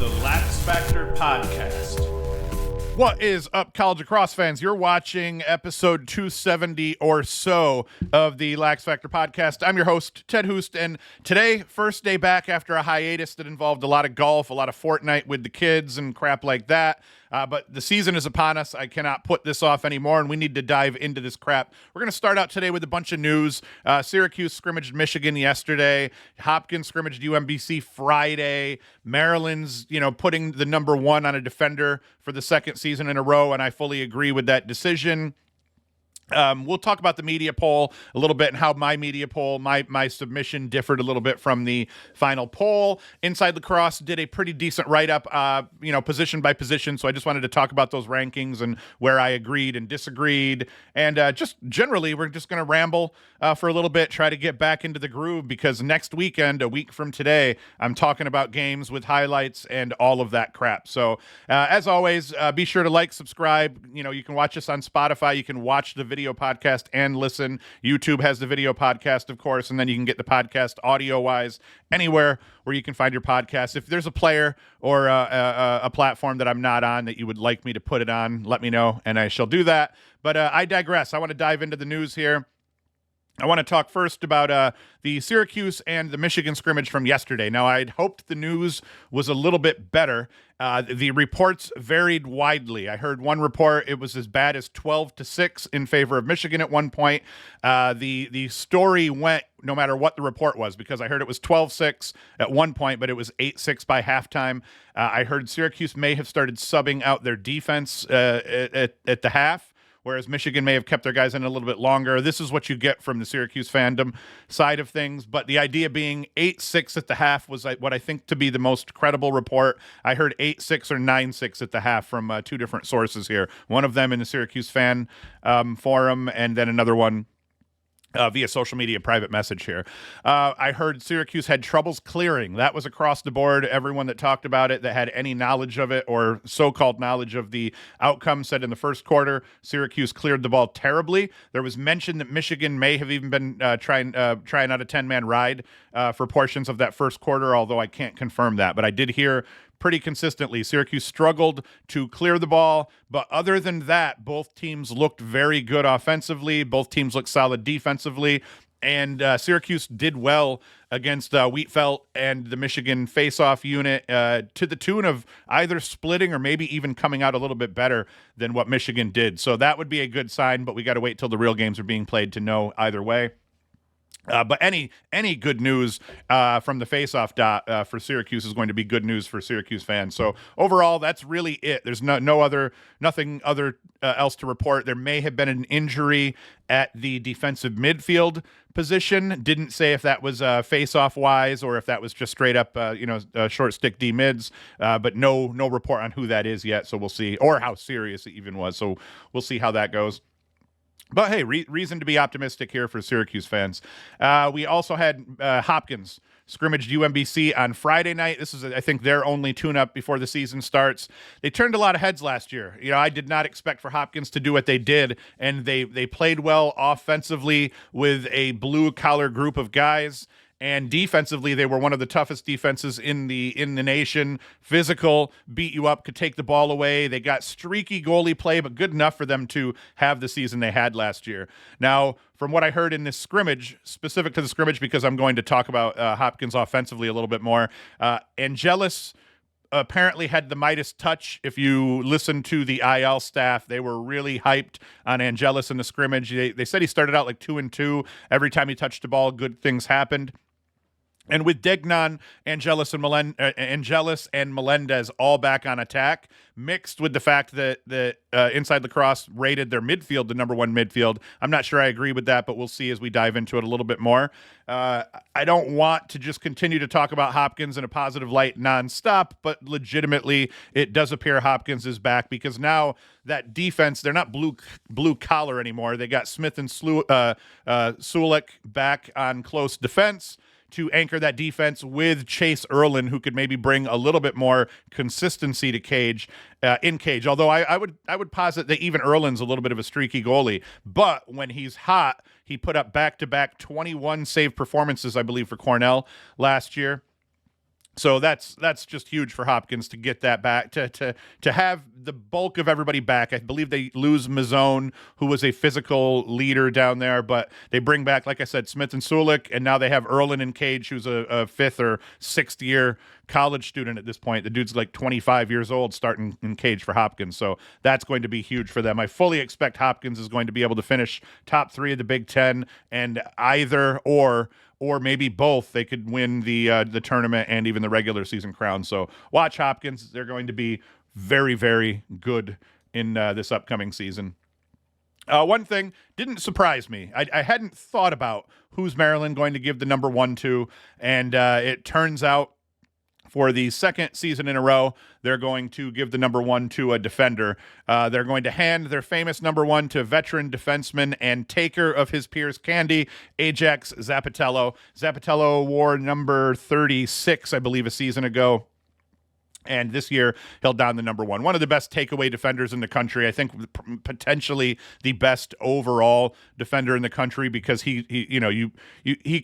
the LaxFactor podcast. What is up, college lacrosse fans? You're watching episode 270 or so of the LaxFactor podcast. I'm your host, Ted Hoost, and today, first day back after a hiatus that involved a lot of golf, a lot of Fortnite with the kids and crap like that. But the season is upon us. I cannot put this off anymore, and we need to dive into this crap. We're going to start out today with a bunch of news. Syracuse scrimmaged Michigan yesterday. Hopkins scrimmaged UMBC Friday. Maryland's, putting the number one on a defender for the second season in a row, and I fully agree with that decision. We'll talk about the media poll a little bit and how my media poll, my submission differed a little bit from the final poll. InsideLacrosse did a pretty decent write-up, position by position. So I just wanted to talk about those rankings and where I agreed and disagreed. And just generally, we're just going to ramble for a little bit, try to get back into the groove, because next weekend, a week from today, I'm talking about games with highlights and all of that crap. So as always, be sure to like, subscribe. You can watch us on Spotify. You can watch the video podcast and listen. YouTube has the video podcast, of course, and then you can get the podcast audio-wise anywhere where you can find your podcast. If there's a player or a platform that I'm not on that you would like me to put it on, let me know, and I shall do that. But I digress. I want to dive into the news here. I want to talk first about the Syracuse and the Michigan scrimmage from yesterday. Now, I'd hoped the news was a little bit better. The reports varied widely. I heard one report, it was as bad as 12-6 in favor of Michigan at one point. The story went no matter what the report was, because I heard it was 12-6 at one point, but it was 8-6 by halftime. I heard Syracuse may have started subbing out their defense at the half, whereas Michigan may have kept their guys in a little bit longer. This is what you get from the Syracuse fandom side of things. But the idea being 8-6 at the half was what I think to be the most credible report. I heard 8-6 or 9-6 at the half from two different sources here. One of them in the Syracuse fan forum, and then another one via social media private message here. I heard Syracuse had troubles clearing. That was across the board. Everyone that talked about it, that had any knowledge of it or so-called knowledge of the outcome, said in the first quarter, Syracuse cleared the ball terribly. There was mention that Michigan may have even been trying out a 10-man ride for portions of that first quarter, although I can't confirm that. But I did hear pretty consistently Syracuse struggled to clear the ball, but other than that, both teams looked very good offensively. Both teams looked solid defensively, and Syracuse did well against Wheatfeld and the Michigan face-off unit to the tune of either splitting or maybe even coming out a little bit better than what Michigan did. So that would be a good sign, but we got to wait till the real games are being played to know either way. But any good news from the face-off for Syracuse is going to be good news for Syracuse fans. So overall, that's really it. There's nothing else to report. There may have been an injury at the defensive midfield position. Didn't say if that was face-off wise or if that was just straight up short stick D mids. But no report on who that is yet. So we'll see, or how serious it even was. So we'll see how that goes. But hey, reason to be optimistic here for Syracuse fans. We also had Hopkins scrimmaged UMBC on Friday night. This is, I think, their only tune-up before the season starts. They turned a lot of heads last year. I did not expect for Hopkins to do what they did, and they played well offensively with a blue-collar group of guys. And defensively, they were one of the toughest defenses in the nation. Physical, beat you up, could take the ball away. They got streaky goalie play, but good enough for them to have the season they had last year. Now, from what I heard in this scrimmage, specific to the scrimmage, because I'm going to talk about Hopkins offensively a little bit more, Angelis apparently had the Midas touch. If you listen to the IL staff, they were really hyped on Angelis in the scrimmage. They said he started out like 2-2. Every time he touched the ball, good things happened. And with Degnan, Angelis and Melendez all back on attack, mixed with the fact that InsideLacrosse rated their midfield the number one midfield. I'm not sure I agree with that, but we'll see as we dive into it a little bit more. I don't want to just continue to talk about Hopkins in a positive light nonstop, but legitimately it does appear Hopkins is back, because now that defense, they're not blue collar anymore. They got Smith and Sulik back on close defense to anchor that defense with Chase Erlin, who could maybe bring a little bit more consistency to cage. Although I would posit that even Erlin's a little bit of a streaky goalie, but when he's hot, he put up back-to-back 21 save performances, I believe, for Cornell last year. So that's just huge for Hopkins to get that back, to have the bulk of everybody back. I believe they lose Mazzone, who was a physical leader down there, but they bring back, like I said, Smith and Sulik, and now they have Erlin and Cage, who's a fifth or sixth year college student at this point. The dude's like 25 years old starting in Cage for Hopkins, so that's going to be huge for them. I fully expect Hopkins is going to be able to finish top 3 of the Big Ten, and either or maybe both, they could win the tournament and even the regular season crown. So watch Hopkins. They're going to be very, very good in this upcoming season. One thing didn't surprise me. I hadn't thought about who's Maryland going to give the number 1 to, and it turns out for the second season in a row, they're going to give the number 1 to a defender. They're going to hand their famous number 1 to veteran defenseman and taker of his peers' candy, Ajax Zapatello. Zapatello wore number 36, I believe, a season ago. And this year, held down the number 1. One of the best takeaway defenders in the country. I think potentially the best overall defender in the country, because he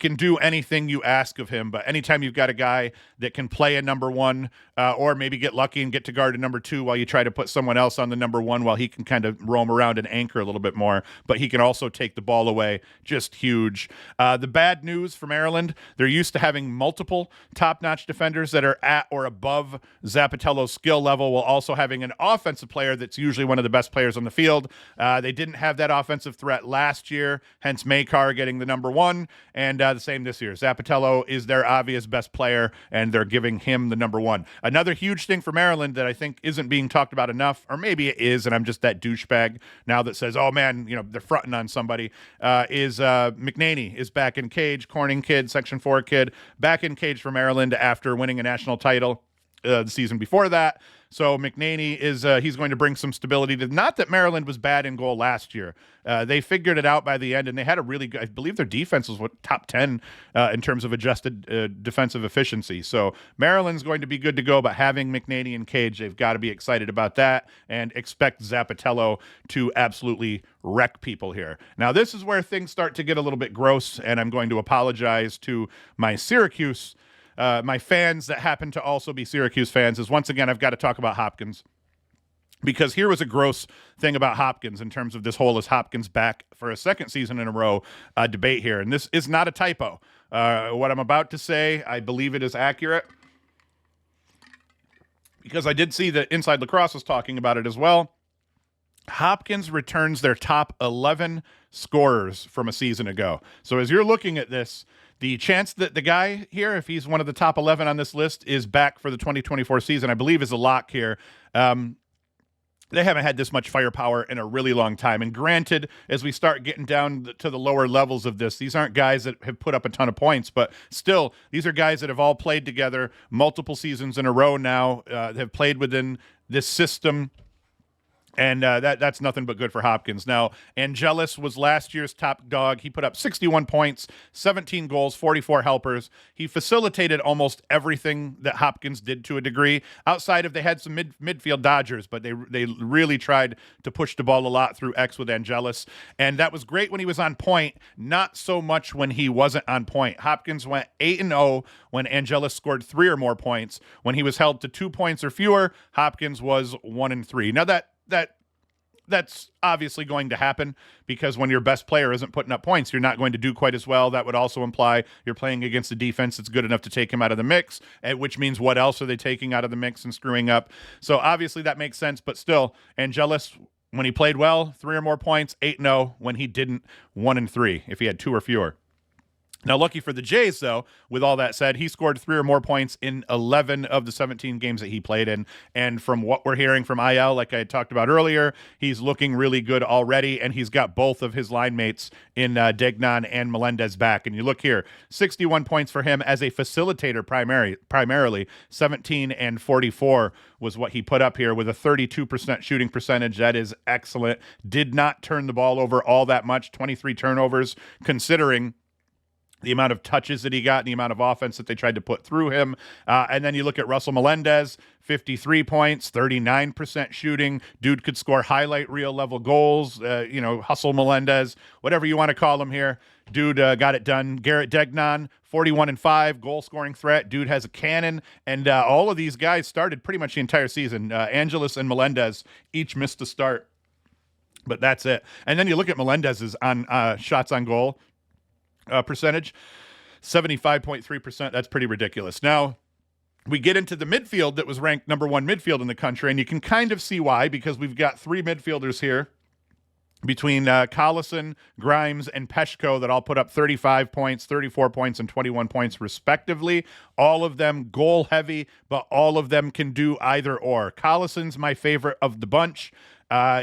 can do anything you ask of him. But anytime you've got a guy that can play a number 1, or maybe get lucky and get to guard a number 2 while you try to put someone else on the number 1, while he can kind of roam around and anchor a little bit more, but he can also take the ball away, just huge. The bad news for Maryland, they're used to having multiple top-notch defenders that are at or above Zapatello's skill level, while also having an offensive player that's usually one of the best players on the field. They didn't have that offensive threat last year, hence Makar getting the number 1, and the same this year. Zapatello is their obvious best player, and they're giving him the number 1. Another huge thing for Maryland that I think isn't being talked about enough, or maybe it is, and I'm just that douchebag now that says, oh man, they're fronting on somebody, is McNaney is back in Cage, Corning kid, Section 4 kid, back in Cage for Maryland after winning a national title the season before that. So McNaney is he's going to bring some stability to, not that Maryland was bad in goal last year. They figured it out by the end, and they had a really good, I believe their defense was top 10 in terms of adjusted defensive efficiency. So Maryland's going to be good to go, but having McNaney and Cage, they've got to be excited about that and expect Zapatello to absolutely wreck people here. Now, this is where things start to get a little bit gross, and I'm going to apologize to my Syracuse my fans that happen to also be Syracuse fans, is once again, I've got to talk about Hopkins, because here was a gross thing about Hopkins in terms of this whole is Hopkins back for a second season in a row debate here. And this is not a typo. What I'm about to say, I believe it is accurate, because I did see that InsideLacrosse was talking about it as well. Hopkins returns their top 11 scorers from a season ago. So as you're looking at this, the chance that the guy here, if he's one of the top 11 on this list, is back for the 2024 season, I believe is a lock here. They haven't had this much firepower in a really long time. And granted, as we start getting down to the lower levels of this, these aren't guys that have put up a ton of points, but still, these are guys that have all played together multiple seasons in a row now, have played within this system. And that's nothing but good for Hopkins. Now, Angelis was last year's top dog. He put up 61 points, 17 goals, 44 helpers. He facilitated almost everything that Hopkins did to a degree. Outside of, they had some midfield dodgers, but they really tried to push the ball a lot through X with Angelis. And that was great when he was on point, not so much when he wasn't on point. Hopkins went 8-0 when Angelis scored 3 or more points. When he was held to 2 points or fewer, Hopkins was 1-3. Now that's obviously going to happen, because when your best player isn't putting up points, you're not going to do quite as well. That would also imply you're playing against a defense that's good enough to take him out of the mix, which means what else are they taking out of the mix and screwing up? So obviously that makes sense, but still, Angelis, when he played well, 3 or more points, 8-0. When he didn't, 1-3 if he had 2 or fewer. Now, lucky for the Jays, though, with all that said, he scored 3 or more points in 11 of the 17 games that he played in. And from what we're hearing from IL, like I had talked about earlier, he's looking really good already, and he's got both of his line mates in Degnan and Melendez back. And you look here, 61 points for him as a facilitator primarily, 17 and 44 was what he put up here with a 32% shooting percentage. That is excellent. Did not turn the ball over all that much, 23 turnovers, considering the amount of touches that he got and the amount of offense that they tried to put through him. And then you look at Russell Melendez, 53 points, 39% shooting. Dude could score highlight reel level goals, hustle Melendez, whatever you want to call him here. Dude got it done. Garrett Degnan, 41-5, goal scoring threat. Dude has a cannon, and all of these guys started pretty much the entire season. Angeles and Melendez each missed a start, but that's it. And then you look at Melendez's on shots on goal percentage, 75.3%. That's pretty ridiculous. Now, we get into the midfield that was ranked number 1 midfield in the country, and you can kind of see why, because we've got 3 midfielders here between Collison, Grimes, and Peshko that all put up 35 points, 34 points, and 21 points respectively. All of them goal heavy, but all of them can do either or. Collison's my favorite of the bunch.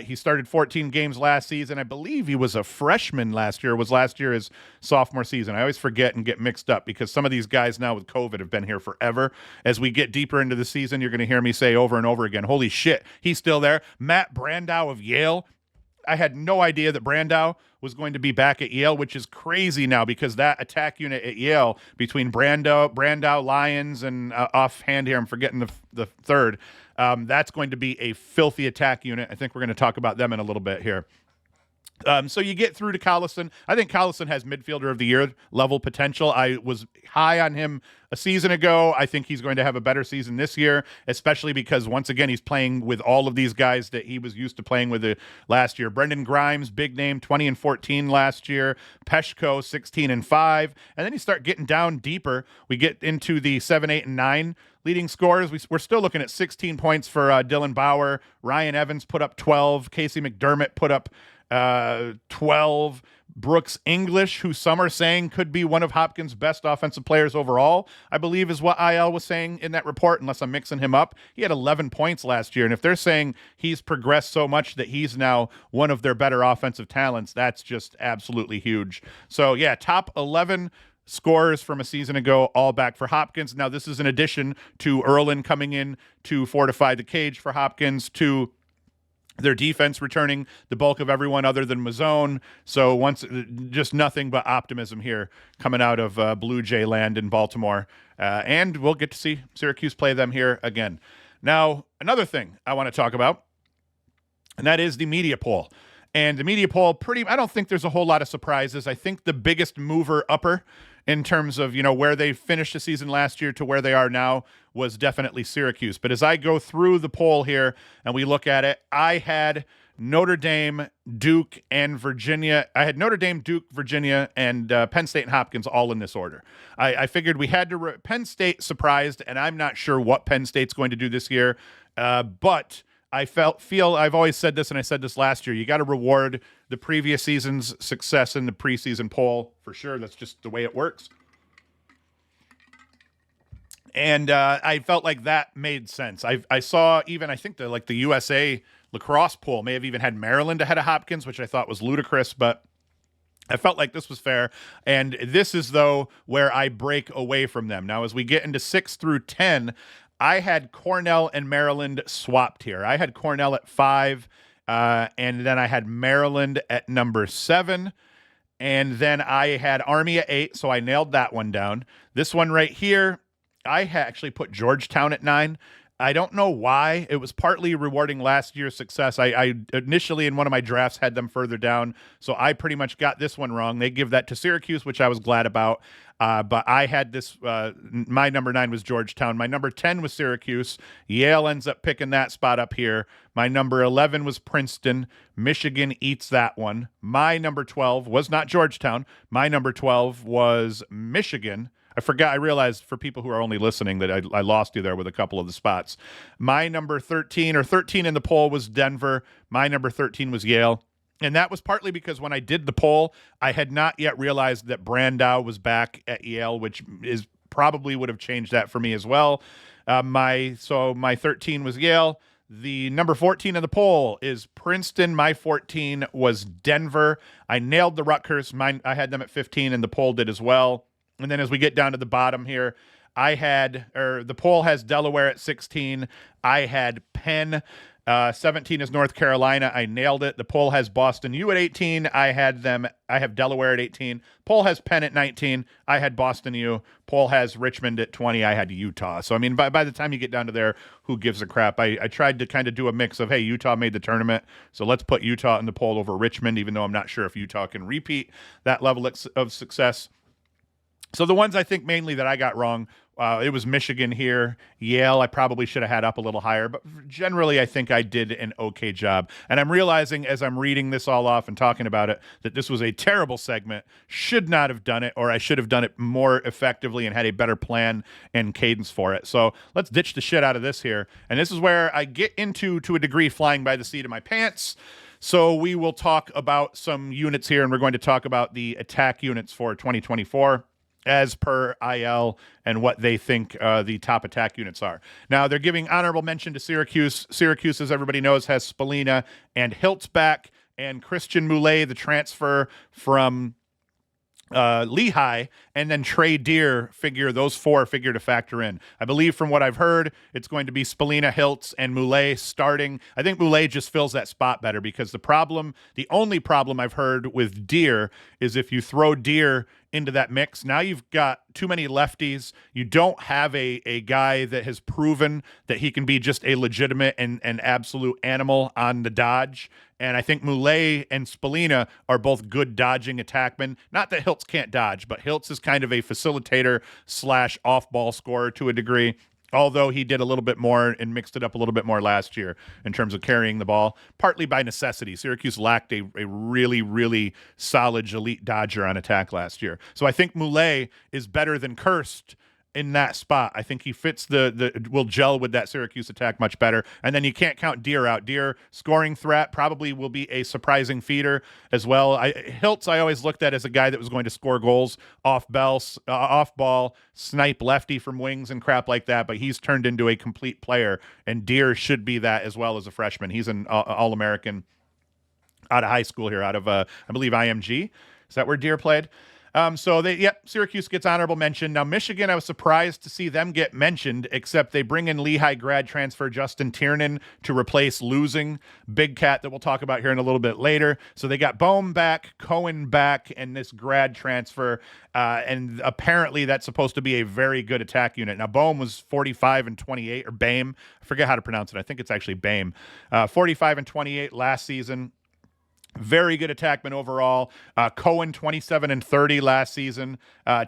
He started 14 games last season. I believe he was a freshman last year. Was last year his sophomore season. I always forget and get mixed up because some of these guys now with COVID have been here forever. As we get deeper into the season, you're going to hear me say over and over again, holy shit, he's still there. Matt Brandow of Yale. I had no idea that Brandow was going to be back at Yale, which is crazy now because that attack unit at Yale between Brandow, Lyons, and offhand here, I'm forgetting the third. That's going to be a filthy attack unit. I think we're going to talk about them in a little bit here. So you get through to Collison. I think Collison has midfielder of the year level potential. I was high on him a season ago. I think he's going to have a better season this year, especially because once again, he's playing with all of these guys that he was used to playing with last year. Brendan Grimes, big name, 20-14 last year. Peshko, 16-5. And then you start getting down deeper. We get into the 7, 8, and 9 leading scorers. We're still looking at 16 points for Dylan Bauer. Ryan Evans put up 12. Casey McDermott put up 12. Brooks English, who some are saying could be one of Hopkins' best offensive players overall, I believe is what IL was saying in that report, unless I'm mixing him up. He had 11 points last year, and if they're saying he's progressed so much that he's now one of their better offensive talents, that's just absolutely huge. So, yeah, top 11 scorers from a season ago, all back for Hopkins. Now, this is in addition to Erlin coming in to fortify the cage for Hopkins, to their defense returning the bulk of everyone other than Mazzone. So just nothing but optimism here coming out of Blue Jay land in Baltimore. And we'll get to see Syracuse play them here again. Now, another thing I want to talk about, and that is the media poll. And the media poll, I don't think there's a whole lot of surprises. I think the biggest mover upper in terms of, where they finished the season last year to where they are now was definitely Syracuse. But as I go through the poll here and we look at it, I had Notre Dame, Duke, and Virginia. I had Notre Dame, Duke, Virginia, and Penn State and Hopkins all in this order. I figured we had to Penn State surprised, and I'm not sure what Penn State's going to do this year, but I feel I've always said this, and I said this last year, you got to reward the previous season's success in the preseason poll for sure. That's just the way it works. And I felt like that made sense. I saw even, I think the USA Lacrosse poll may have even had Maryland ahead of Hopkins, which I thought was ludicrous, but I felt like this was fair. And this is, though, where I break away from them. Now, as we get into 6 through 10, I had Cornell and Maryland swapped here. I had Cornell at 5, and then I had Maryland at number 7, and then I had Army at 8, so I nailed that one down. This one right here, I actually put Georgetown at 9. I don't know why. It was partly rewarding last year's success. I initially in one of my drafts had them further down, so I pretty much got this one wrong. They give that to Syracuse, which I was glad about. But I had this, my number 9 was Georgetown. My number 10 was Syracuse. Yale ends up picking that spot up here. My number 11 was Princeton. Michigan eats that one. My number 12 was not Georgetown. My number 12 was Michigan. I realized for people who are only listening that I lost you there with a couple of the spots. My number 13 in the poll was Denver. My number 13 was Yale. And that was partly because when I did the poll, I had not yet realized that Brandow was back at Yale, which is probably would have changed that for me as well. My 13 was Yale. The number 14 in the poll is Princeton. My 14 was Denver. I nailed the Rutgers. I had them at 15, and the poll did as well. And then as we get down to the bottom here, the poll has Delaware at 16. I had Penn 17 is North Carolina. I nailed it. The poll has Boston U at 18. I have Delaware at 18. Poll has Penn at 19. I had Boston U. Poll has Richmond at 20. I had Utah. So, I mean, by the time you get down to there, who gives a crap? I tried to kind of do a mix of, hey, Utah made the tournament, so let's put Utah in the poll over Richmond, even though I'm not sure if Utah can repeat that level of success. So the ones I think mainly that I got wrong, it was Michigan here. Yale, I probably should have had up a little higher, but generally I think I did an okay job. And I'm realizing as I'm reading this all off and talking about it that this was a terrible segment. Should not have done it, or I should have done it more effectively and had a better plan and cadence for it. So let's ditch the shit out of this here. And this is where I get into, to a degree, flying by the seat of my pants. So we will talk about some units here, and we're going to talk about the attack units for 2024. As per IL and what they think the top attack units are. Now, they're giving honorable mention to Syracuse. Syracuse, as everybody knows, has Spallina and Hiltz back, and Christian Moulet, the transfer from Lehigh, and then Trey Deer those four figure to factor in. I believe from what I've heard, it's going to be Spallina, Hiltz, and Moulet starting. I think Moulet just fills that spot better because the only problem I've heard with Deer is if you throw Deer into that mix, now you've got too many lefties. You don't have a guy that has proven that he can be just a legitimate and absolute animal on the dodge. And I think Moulet and Spallina are both good dodging attackmen. Not that Hiltz can't dodge, but Hiltz is kind of a facilitator / off-ball scorer to a degree, although he did a little bit more and mixed it up a little bit more last year in terms of carrying the ball, partly by necessity. Syracuse lacked a really, really solid elite dodger on attack last year. So I think Moulet is better than Kirst in that spot. I think he fits will gel with that Syracuse attack much better. And then you can't count Deer out. Deer scoring threat, probably will be a surprising feeder as well. Hiltz I always looked at as a guy that was going to score goals off ball, snipe lefty from wings and crap like that, but he's turned into a complete player, and Deer should be that as well as a freshman. He's an All-American out of high school here, out of I believe IMG. Is that where Deer played? Syracuse gets honorable mention. Now, Michigan, I was surprised to see them get mentioned, except they bring in Lehigh grad transfer Justin Tiernan to replace losing Big Cat that we'll talk about here in a little bit later. So they got Bohm back, Cohen back, and this grad transfer. And apparently that's supposed to be a very good attack unit. Now, Bohm was 45 and 28, or Boehm. I forget how to pronounce it. I think it's actually Boehm. 45 and 28 last season. Very good attackman overall. Cohen 27 and 30 last season.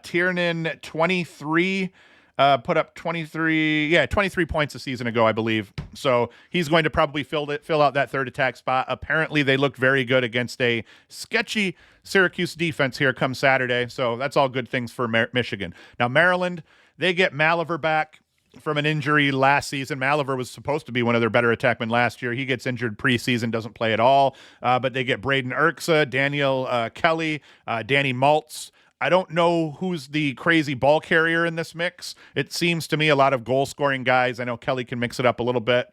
Tiernan 23, put up 23 points a season ago, I believe. So he's going to probably fill out that third attack spot. Apparently they looked very good against a sketchy Syracuse defense here come Saturday. So that's all good things for Michigan. Now Maryland, they get Maliver back from an injury last season. Maliver was supposed to be one of their better attackmen last year. He gets injured preseason, doesn't play at all. But they get Braden Erksa, Daniel Kelly, Danny Maltz. I don't know who's the crazy ball carrier in this mix. It seems to me a lot of goal-scoring guys. I know Kelly can mix it up a little bit.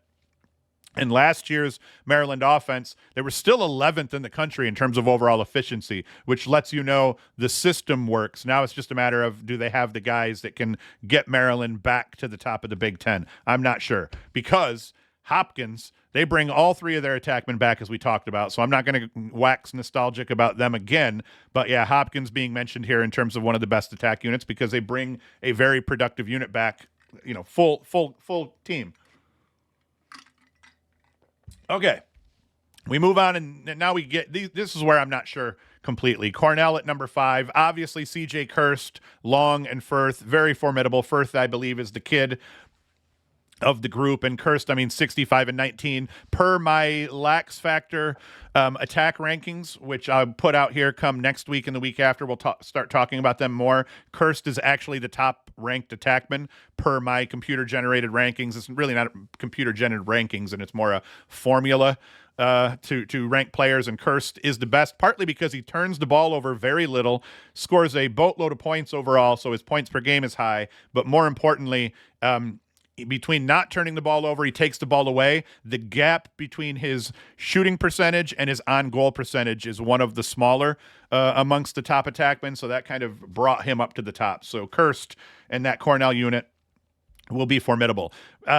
And last year's Maryland offense, they were still 11th in the country in terms of overall efficiency, which lets you know the system works. Now it's just a matter of, do they have the guys that can get Maryland back to the top of the Big Ten? I'm not sure, because Hopkins, they bring all three of their attackmen back, as we talked about, so I'm not going to wax nostalgic about them again. But yeah, Hopkins being mentioned here in terms of one of the best attack units because they bring a very productive unit back, full team. Okay, we move on, and now we get this is where I'm not sure completely. Cornell at number 5. Obviously, C.J. Kirst, Long, and Firth, very formidable. Firth, I believe, is the kid of the group, and Kirst, 65 and 19 per my LaxFactor attack rankings, which I'll put out here come next week and the week after. We'll start talking about them more. Kirst is actually the top ranked attackman per my computer generated rankings. It's really not computer generated rankings, and it's more a formula to rank players, and Kirst is the best, partly because he turns the ball over very little, scores a boatload of points overall, so his points per game is high, but more importantly, between not turning the ball over, he takes the ball away. The gap between his shooting percentage and his on-goal percentage is one of the smaller amongst the top attackmen, so that kind of brought him up to the top. So Kirst and that Cornell unit, will be formidable.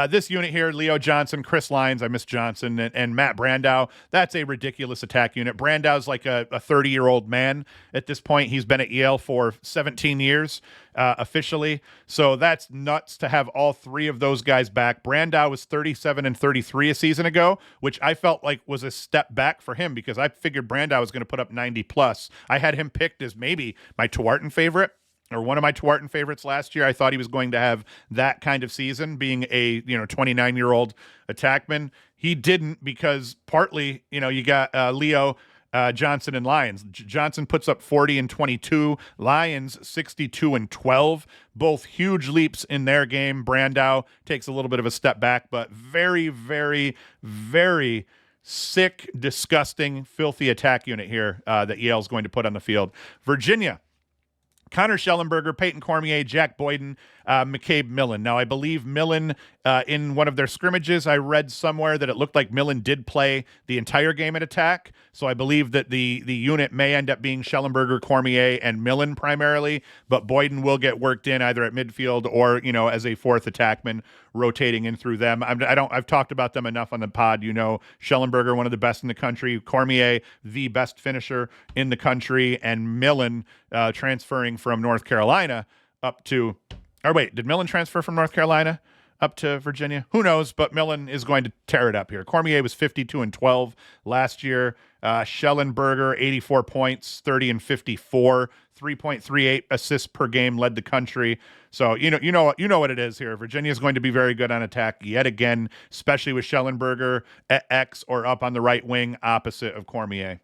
This unit here, Leo Johnson, Chris Lyons, I miss Johnson, and Matt Brandow, that's a ridiculous attack unit. Brandow's like a 30-year-old man at this point. He's been at Yale for 17 years officially, so that's nuts to have all three of those guys back. Brandow was 37 and 33 a season ago, which I felt like was a step back for him because I figured Brandow was going to put up 90 plus. I had him picked as maybe my Tuarton favorite, or one of my Tuarton favorites last year. I thought he was going to have that kind of season, being a 29-year-old attackman. He didn't because partly, you got Leo Johnson and Lyons. Johnson puts up 40 and 22. Lyons 62 and 12. Both huge leaps in their game. Brandow takes a little bit of a step back, but very, very, very sick, disgusting, filthy attack unit here that Yale's going to put on the field. Virginia, Connor Schellenberger, Peyton Cormier, Jack Boyden, McCabe Millen. Now, I believe Millen, in one of their scrimmages, I read somewhere that it looked like Millen did play the entire game at attack. So I believe that the unit may end up being Schellenberger, Cormier, and Millen primarily, but Boyden will get worked in either at midfield or, as a fourth attackman, rotating in through them. I've talked about them enough on the pod. Schellenberger, one of the best in the country, Cormier, the best finisher in the country, and Millen transferring from North Carolina up to, or wait, did Millen transfer from North Carolina up to Virginia? Who knows, but Millen is going to tear it up here. Cormier was 52 and 12 last year. Schellenberger, 84 points, 30 and 54, 3.38 assists per game, led the country. So, you know what it is here. Virginia is going to be very good on attack yet again, especially with Schellenberger at X or up on the right wing opposite of Cormier.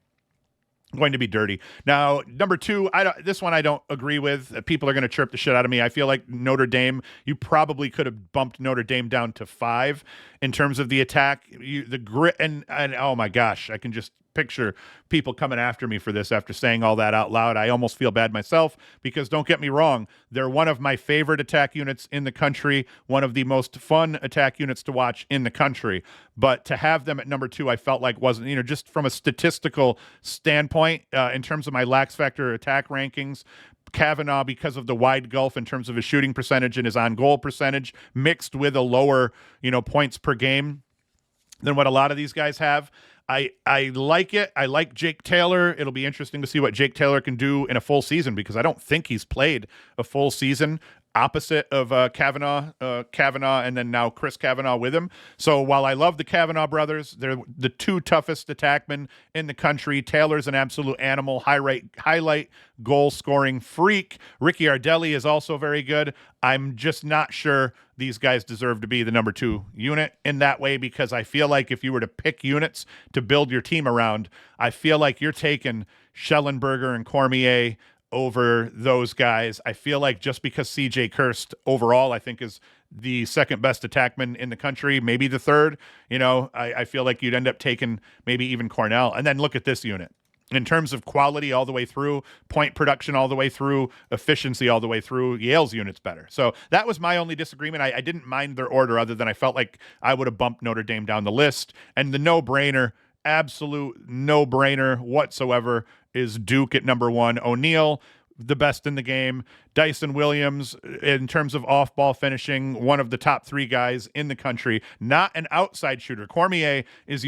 Going to be dirty. Now, number two, this one I don't agree with. People are going to chirp the shit out of me. I feel like Notre Dame, you probably could have bumped Notre Dame down to 5 in terms of the attack. The grit, and oh my gosh, I can just picture people coming after me for this after saying all that out loud. I almost feel bad myself because, don't get me wrong, they're one of my favorite attack units in the country, one of the most fun attack units to watch in the country. But to have them at number 2, I felt like wasn't, just from a statistical standpoint, in terms of my LaxFactor attack rankings, Kavanaugh, because of the wide gulf in terms of his shooting percentage and his on-goal percentage, mixed with a lower, points per game than what a lot of these guys have. I like it. I like Jake Taylor. It'll be interesting to see what Jake Taylor can do in a full season because I don't think he's played a full season opposite of Kavanaugh, and then now Chris Kavanaugh with him. So while I love the Kavanaugh brothers, they're the two toughest attackmen in the country. Taylor's an absolute animal, highlight goal scoring freak. Ricky Ardelli is also very good. I'm just not sure these guys deserve to be the number 2 unit in that way because I feel like if you were to pick units to build your team around, I feel like you're taking Schellenberger and Cormier over those guys. I feel like just because CJ Kirst overall, I think, is the second best attackman in the country, maybe the third, I feel like you'd end up taking maybe even Cornell. And then look at this unit. In terms of quality all the way through, point production all the way through, efficiency all the way through, Yale's unit's better. So that was my only disagreement. I didn't mind their order other than I felt like I would have bumped Notre Dame down the list. And the no-brainer, absolute no-brainer whatsoever, is Duke at number 1. O'Neal, the best in the game. Dyson Williams, in terms of off-ball finishing, one of the top 3 guys in the country. Not an outside shooter. Cormier is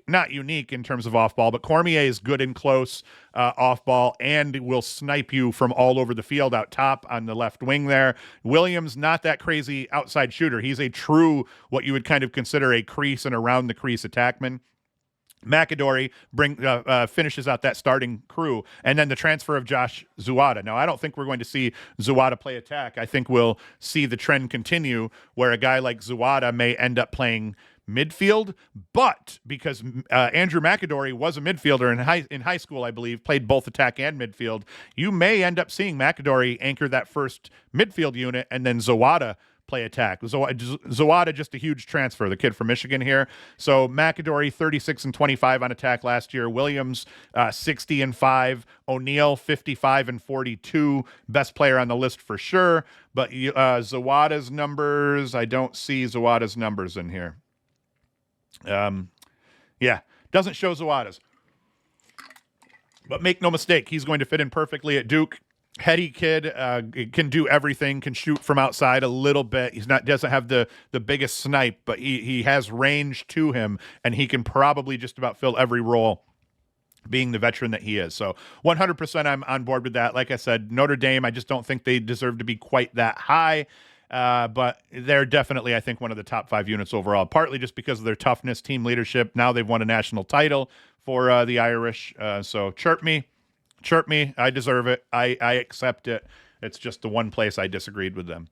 not unique in terms of off-ball, but Cormier is good and close off-ball and will snipe you from all over the field out top on the left wing there. Williams, not that crazy outside shooter. He's a true, what you would kind of consider a crease and around the crease attackman. McAdory finishes out that starting crew, and then the transfer of Josh Zuwada. Now, I don't think we're going to see Zuwada play attack. I think we'll see the trend continue where a guy like Zuwada may end up playing midfield, but because Andrew McAdory was a midfielder in high school, I believe, played both attack and midfield, you may end up seeing McAdory anchor that first midfield unit and then Zuwada play attack. Zawada, just a huge transfer, the kid from Michigan here. So McAdory 36 and 25 on attack last year. Williams 60 and 5. O'Neal 55 and 42. Best player on the list for sure. But Zawada's numbers, I don't see Zawada's numbers in here. Doesn't show Zawada's. But make no mistake, he's going to fit in perfectly at Duke. Heady kid, can do everything, can shoot from outside a little bit. Doesn't have the biggest snipe, but he has range to him, and he can probably just about fill every role, being the veteran that he is. So 100% I'm on board with that. Like I said, Notre Dame, I just don't think they deserve to be quite that high. But they're definitely, I think, one of the top 5 units overall, partly just because of their toughness, team leadership. Now they've won a national title for the Irish. So chirp me. I deserve it. I accept it. It's just the one place I disagreed with them.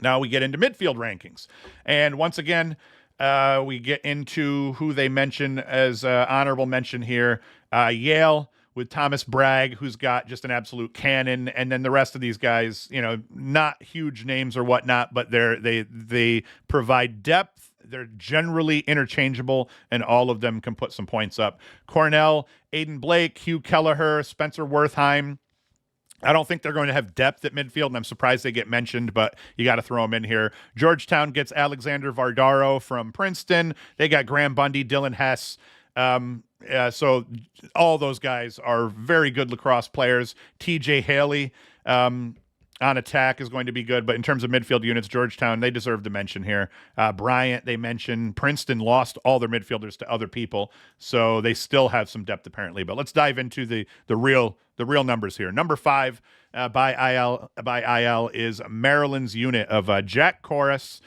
Now we get into midfield rankings. And once again, we get into who they mention as honorable mention here. Yale with Thomas Bragg, who's got just an absolute cannon. And then the rest of these guys, not huge names or whatnot, but they provide depth. They're generally interchangeable, and all of them can put some points up. Cornell, Aiden Blake, Hugh Kelleher, Spencer Wertheim. I don't think they're going to have depth at midfield, and I'm surprised they get mentioned, but you got to throw them in here. Georgetown gets Alexander Vardaro from Princeton. They got Graham Bundy, Dylan Hess. So all those guys are very good lacrosse players. TJ Haley, on attack is going to be good, but in terms of midfield units, Georgetown, they deserve to mention here. Bryant, they mentioned. Princeton lost all their midfielders to other people, so they still have some depth apparently. But let's dive into the real numbers here. Number 5 by IL is Maryland's unit of Jack Corus,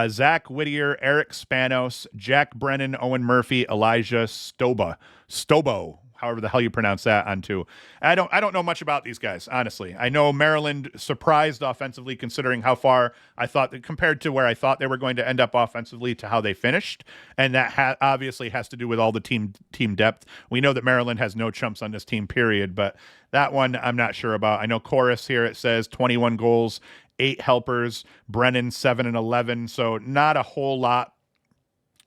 Zach Whittier, Eric Spanos, Jack Brennan, Owen Murphy, Elijah Stobo. However the hell you pronounce that on 2. I don't know much about these guys, honestly. I know Maryland surprised offensively, considering how far I thought that compared to where I thought they were going to end up offensively to how they finished, and that obviously has to do with all the team depth. We know that Maryland has no chumps on this team, period, but that one I'm not sure about. I know Chorus here, it says 21 goals, 8 helpers, Brennan 7 and 11, so not a whole lot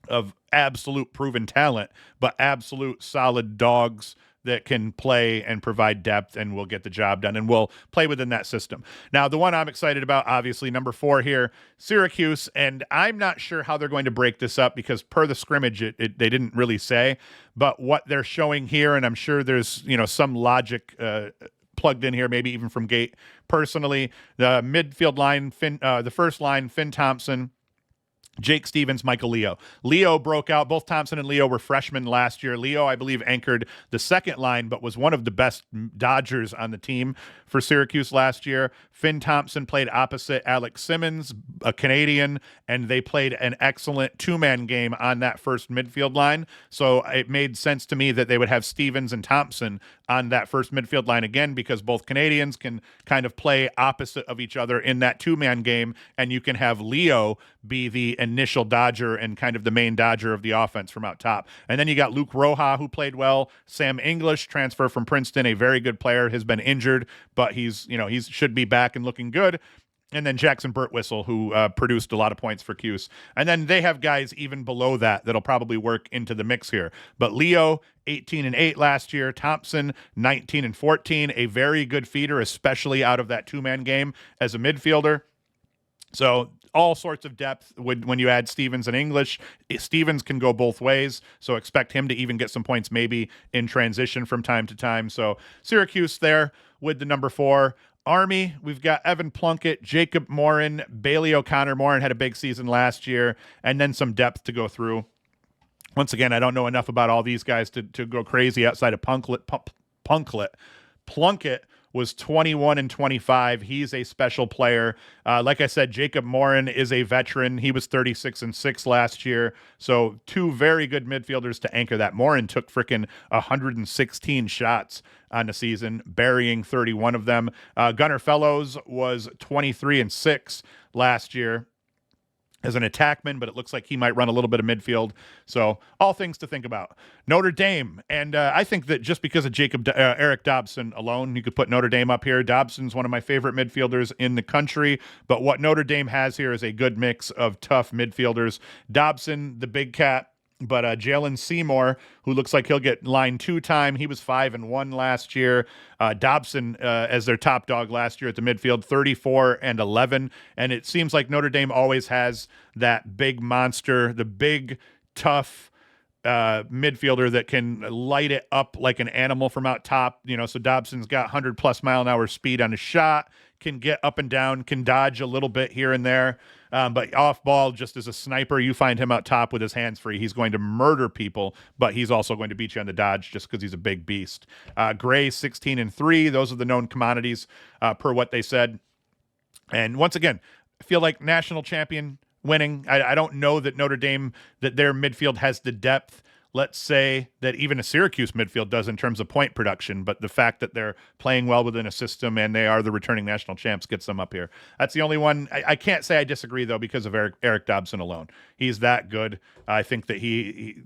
of absolute proven talent, but absolute solid dogs that can play and provide depth and will get the job done and will play within that system. Now, the one I'm excited about, obviously, number 4 here, Syracuse, and I'm not sure how they're going to break this up because per the scrimmage, they didn't really say, but what they're showing here, and I'm sure there's, some logic plugged in here, maybe even from Gate personally, the midfield line, the first line, Finn Thompson, Jake Stevens, Michael Leo. Leo broke out. Both Thompson and Leo were freshmen last year. Leo, I believe, anchored the second line, but was one of the best Dodgers on the team for Syracuse last year. Finn Thompson played opposite Alex Simmons, a Canadian, and they played an excellent 2-man game on that first midfield line. So it made sense to me that they would have Stevens and Thompson on that first midfield line again, because both Canadians can kind of play opposite of each other in that 2-man game, and you can have Leo be the initial Dodger and kind of the main Dodger of the offense from out top. And then you got Luke Roja, who played well. Sam English, transfer from Princeton, a very good player, has been injured, but he should be back and looking good. And then Jackson Birtwhistle, who produced a lot of points for Cuse. And then they have guys even below that'll probably work into the mix here. But Leo, 18 and 8 last year. Thompson, 19 and 14, a very good feeder, especially out of that 2-man game as a midfielder. So all sorts of depth when you add Stevens and English. Stevens can go both ways, so expect him to even get some points maybe in transition from time to time. So Syracuse there with the number 4. Army, we've got Evan Plunkett, Jacob Morin, Bailey O'Connor. Morin had a big season last year, and then some depth to go through. Once again, I don't know enough about all these guys to go crazy outside of Plunkett was 21 and 25. He's a special player. Like I said, Jacob Morin is a veteran. He was 36 and 6 last year. So 2 very good midfielders to anchor that. Morin took freaking 116 shots on the season, burying 31 of them. Gunnar Fellows was 23 and 6 last year as an attackman, but it looks like he might run a little bit of midfield. So all things to think about. Notre Dame, and I think that just because of Eric Dobson alone, you could put Notre Dame up here. Dobson's one of my favorite midfielders in the country, but what Notre Dame has here is a good mix of tough midfielders. Dobson, the big cat, but Jalen Seymour, who looks like he'll get line 2 time. He was 5 and 1 last year. Dobson as their top dog last year at the midfield, 34 and 11. And it seems like Notre Dame always has that big monster, the big, tough midfielder that can light it up like an animal from out top. So Dobson's got 100+ mile an hour speed on his shot, can get up and down, can dodge a little bit here and there. But off ball, just as a sniper, you find him out top with his hands free. He's going to murder people, but he's also going to beat you on the dodge just because he's a big beast. Gray, 16-3. Those are the known commodities per what they said. And once again, I feel like national champion winning. I don't know that Notre Dame, that their midfield has the depth, let's say, that even a Syracuse midfield does in terms of point production, but the fact that they're playing well within a system and they are the returning national champs gets them up here. That's the only one. I can't say I disagree, though, because of Eric Dobson alone. He's that good. I think that he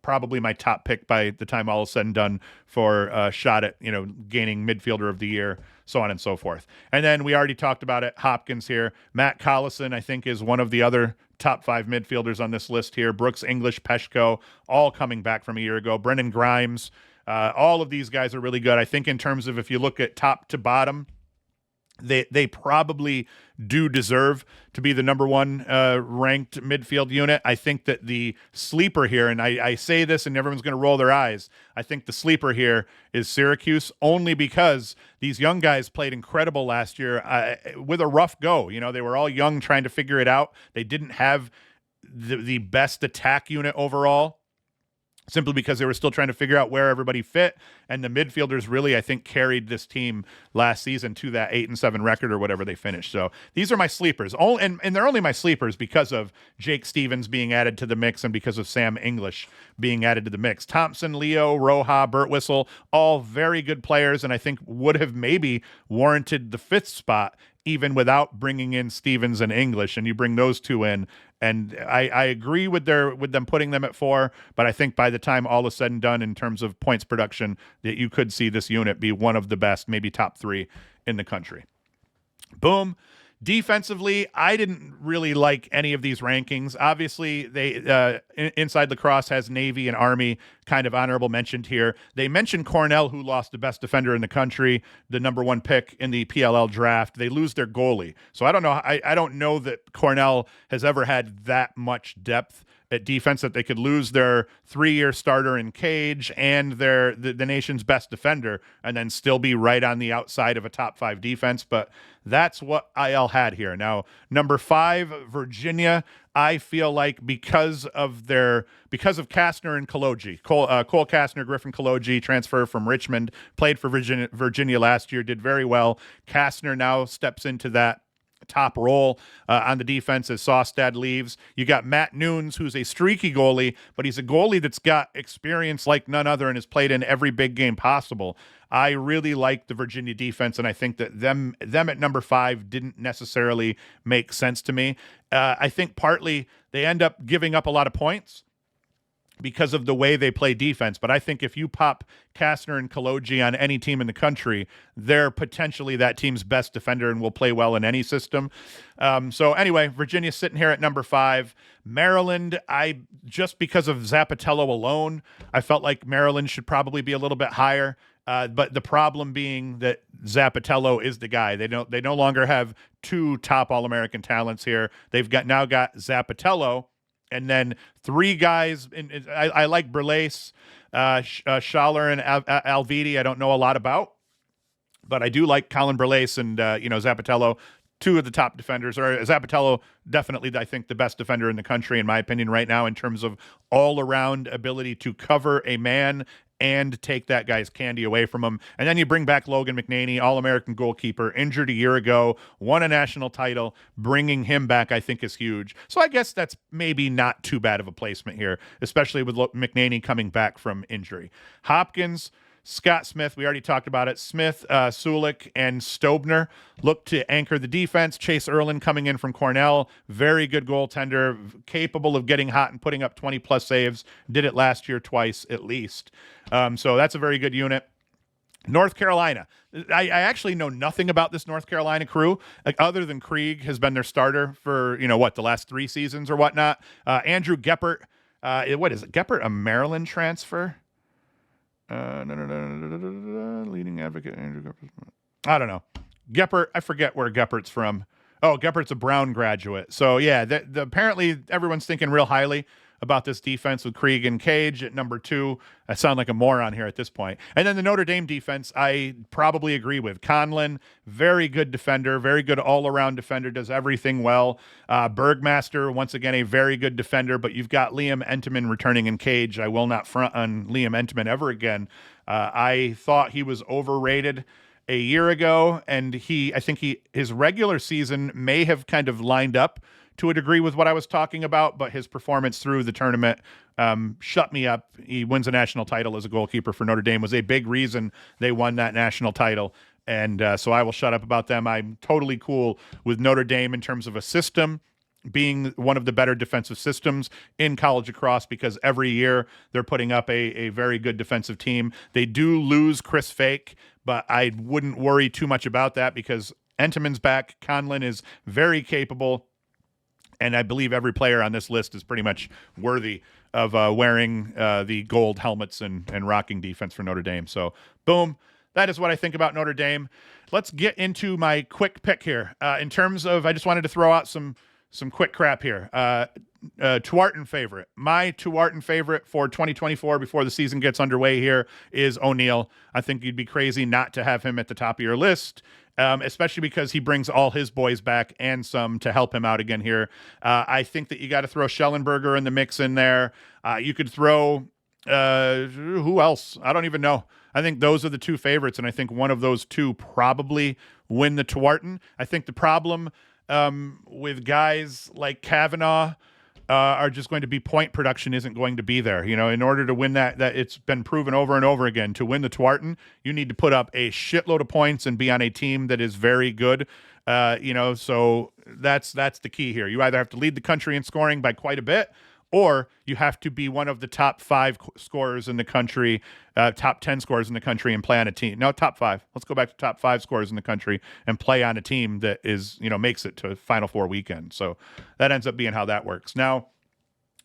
probably my top pick by the time all is said and done for a shot at, gaining midfielder of the year, so on and so forth. And then we already talked about it, Hopkins here. Matt Collison, I think, is one of the other top 5 midfielders on this list here. Brooks English, Peshko, all coming back from a year ago. Brendan Grimes, all of these guys are really good. I think in terms of if you look at top to bottom, they probably do deserve to be the number one ranked midfield unit. I think that the sleeper here, and I say this and everyone's going to roll their eyes, I think the sleeper here is Syracuse, only because these young guys played incredible last year with a rough go. They were all young trying to figure it out. They didn't have the best attack unit overall, simply because they were still trying to figure out where everybody fit. And the midfielders really, I think, carried this team last season to that 8-7 record or whatever they finished. So these are my sleepers. And they're only my sleepers because of Jake Stevens being added to the mix and because of Sam English being added to the mix. Thompson, Leo, Roja, Burt Whistle, all very good players, and I think would have maybe warranted the 5th spot even without bringing in Stevens and English. And you bring those two in, and I agree with them putting them at 4, but I think by the time all is said and done in terms of points production, that you could see this unit be one of the best, maybe top 3 in the country. Boom. Defensively, I didn't really like any of these rankings. Obviously, they Inside Lacrosse has Navy and Army kind of honorable mentioned here. They mentioned Cornell, who lost the best defender in the country, the number 1 pick in the PLL draft. They lose their goalie. So I don't know. I don't know that Cornell has ever had that much depth at defense, that they could lose their 3-year starter in Cage and the nation's best defender and then still be right on the outside of a top 5 defense. But that's what IL had here. Now, number 5, Virginia, I feel like because of Kastner and Kaloji, Cole Kastner, Griffin Kaloji, transfer from Richmond, played for Virginia last year, did very well. Kastner now steps into that top role on the defense as Sawstad leaves. You got Matt Nunes, who's a streaky goalie, but he's a goalie that's got experience like none other and has played in every big game possible. I really like the Virginia defense, and I think that them at number 5 didn't necessarily make sense to me. I think partly they end up giving up a lot of points because of the way they play defense. But I think if you pop Kastner and Kaloji on any team in the country, they're potentially that team's best defender and will play well in any system. So anyway, Virginia's sitting here at number 5. Maryland, just because of Zappatello alone, I felt like Maryland should probably be a little bit higher. But the problem being that Zappatello is the guy. They no longer have 2 top All-American talents here. They've now got Zappatello, and then 3 guys. I like Berlace, Schaller, and Alvidi. I don't know a lot about, but I do like Colin Berlace and Zappatello, 2 of the top defenders. Or Zappatello, definitely, I think, the best defender in the country, in my opinion, right now, in terms of all-around ability to cover a man and take that guy's candy away from him. And then you bring back Logan McNaney, All-American goalkeeper, injured a year ago, won a national title. Bringing him back, I think, is huge. So I guess that's maybe not too bad of a placement here, especially with McNaney coming back from injury. Hopkins, Scott Smith, we already talked about it. Smith, Sulik, and Stobner look to anchor the defense. Chase Erlin coming in from Cornell, very good goaltender, capable of getting hot and putting up 20-plus saves. Did it last year twice at least. So that's a very good unit. North Carolina. I actually know nothing about this North Carolina crew, other than Krieg has been their starter for, the last 3 seasons or whatnot. Andrew Geppert. What is it? Geppert, a Maryland transfer? Leading advocate Andrew Geppert. I don't know. Geppert, I forget where Geppert's from. Oh, Geppert's a Brown graduate. So yeah, apparently everyone's thinking real highly about this defense with Krieg and Cage at number 2. I sound like a moron here at this point. And then the Notre Dame defense, I probably agree with. Conlon, very good defender, very good all-around defender, does everything well. Bergmaster, once again, a very good defender, but you've got Liam Entenmann returning in Cage. I will not front on Liam Entenmann ever again. I thought he was overrated a year ago, and I think his regular season may have kind of lined up to a degree with what I was talking about, but his performance through the tournament shut me up. He wins a national title as a goalkeeper for Notre Dame, was a big reason they won that national title. And so I will shut up about them. I'm totally cool with Notre Dame in terms of a system being one of the better defensive systems in college lacrosse, because every year they're putting up a very good defensive team. They do lose Chris Fake, but I wouldn't worry too much about that because Entenmann's back. Conlon is very capable. And I believe every player on this list is pretty much worthy of wearing the gold helmets and rocking defense for Notre Dame. So, boom. That is what I think about Notre Dame. Let's get into my quick pick here. In terms of, I just wanted to throw out some quick crap here. Tuarton favorite. My Tuarton favorite for 2024 before the season gets underway here is O'Neal. I think you'd be crazy not to have him at the top of your list. Especially because he brings all his boys back and some to help him out again here. I think that you got to throw Schellenberger in the mix in there. You could throw, who else? I don't even know. I think those are the two favorites, and I think one of those two probably win the Tuarton. I think the problem with guys like Kavanaugh are just going to be point production isn't going to be there. You know, in order to win that it's been proven over and over again, to win the Tuarton, you need to put up a shitload of points and be on a team that is very good. So that's the key here. You either have to lead the country in scoring by quite a bit, or you have to be one of the top 5 scorers in the country, top 10 scorers in the country, and play on a team. No, top 5. Let's go back to top 5 scorers in the country and play on a team that is, makes it to Final Four weekend. So that ends up being how that works. Now,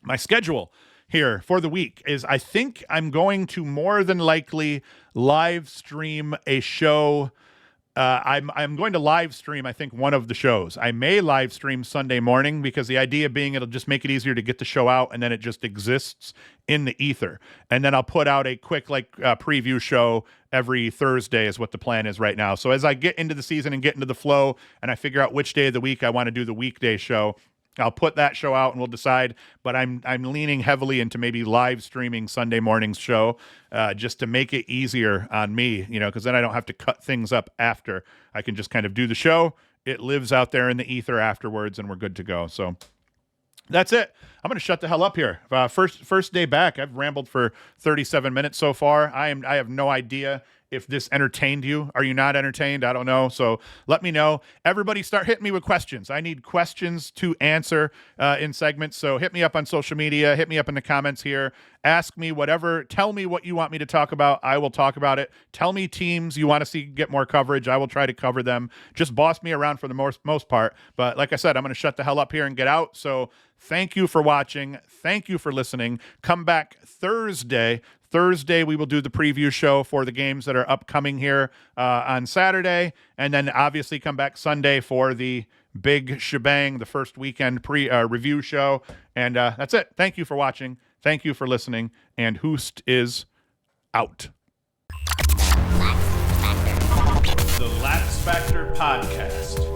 my schedule here for the week is, I think I'm going to more than likely live stream a show. I'm going to live stream, I think, one of the shows. I may live stream Sunday morning, because the idea being it'll just make it easier to get the show out, and then it just exists in the ether. And then I'll put out a quick preview show every Thursday is what the plan is right now. So as I get into the season and get into the flow, and I figure out which day of the week I want to do the weekday show, I'll put that show out and we'll decide, but I'm leaning heavily into maybe live streaming Sunday morning's show just to make it easier on me, because then I don't have to cut things up after. I can just kind of do the show. It lives out there in the ether afterwards, and we're good to go. So that's it. I'm going to shut the hell up here. First day back. I've rambled for 37 minutes so far. I have no idea if this entertained you. Are you not entertained? I don't know. So let me know. Everybody start hitting me with questions. I need questions to answer in segments. So hit me up on social media. Hit me up in the comments here. Ask me whatever. Tell me what you want me to talk about. I will talk about it. Tell me teams you want to see get more coverage. I will try to cover them. Just boss me around for the most part. But like I said, I'm going to shut the hell up here and get out. So thank you for watching. Thank you for listening. Come back Thursday. We will do the preview show for the games that are upcoming here on Saturday. And then obviously come back Sunday for the big shebang, the first weekend review show. And that's it. Thank you for watching. Thank you for listening. And Hoost is out. The LaxFactor Podcast.